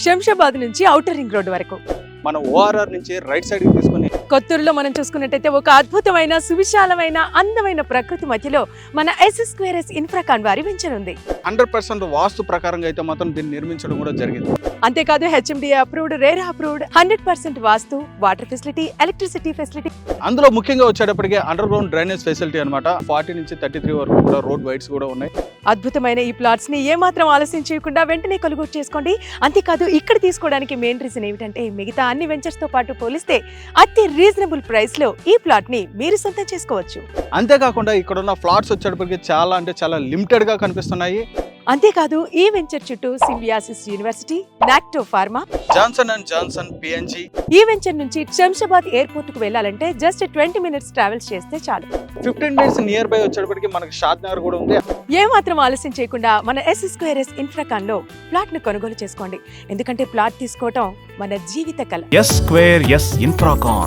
శంషాబాద్ నుంచి outer ring road వరకు, మనం ORR నుంచి రైట్ సైడ్ తీసుకుని కొత్తూరులో మనం చూసుకున్నట్టయితే ఒక అద్భుతమైన సువిశాలమైన అందమైన ప్రకృతి మధ్యలో మన S2S ఇన్ఫ్రాకాన్ వారి వెంచర్ ఉంది. 100% వాస్తు ప్రకారంగా అయితే మాత్రం దీన్ని నిర్మించడం కూడా జరిగింది. అంతేకాదు HMDA అప్రూవ్డ్, రేరా అప్రూవ్డ్, 100% వాస్తు, వాటర్ ఫెసిలిటీ, ఎలక్ట్రిసిటీ ఫెసిలిటీ. అందులో ముఖ్యంగా వచ్చేటప్పటికి అండర్ గ్రౌండ్ డ్రైనేజ్ ఫెసిలిటీ అనమాట. 40 నుంచి 33 వరకు కూడా రోడ్ వైడ్స్ కూడా ఉన్నాయి. అద్భుతమైన ఈ ప్లాట్స్ ని ఏమాత్రం ఆలస్యం చేయకుండా వెంటనే కొనుగోలు చేసుకోండి. అంతేకాదు ఇక్కడ తీసుకోవడానికి మెయిన్ రీజన్ ఏమిటంటే మిగతా అన్ని వెంచర్స్ తో పాటు పోలిస్తే అతి రీజనబుల్ ప్రైస్ లో ఈ ప్లాట్ ని మీరు సొంతం చేసుకోవచ్చు. అంతేకాకుండా ఇక్కడ ఉన్న ఫ్లాట్స్ వచ్చేటప్పటికి చాలా అంటే చాలా లిమిటెడ్ గా కనిపిస్తున్నాయి. అంతేకాదు ఈ వెంచర్ చుట్టూ సింబియాసిస్ యూనివర్సిటీ, నాక్టో pharma, Johnson and Johnson PNG. ఈ వెంచర్ నుంచి శంషాబాద్ ఎయిర్పోర్ట్ కు వెళ్ళాలంటే జస్ట్ 20 minutes ట్రావెల్స్ చేస్తే చాలు. 15 minutes నియర్ బై వచ్చేటప్పటికి మనకి షాద్ నగర్ కూడా ఉంది. ఏమాత్రం ఆలస్యం చేయకుండా మన S2S ఇన్ఫ్రాకాన్ లో ప్లాట్ ను కొనుగోలు చేసుకోండి. ఎందుకంటే ప్లాట్ తీసుకోవటం మన జీవిత కళ. S2S Infracon.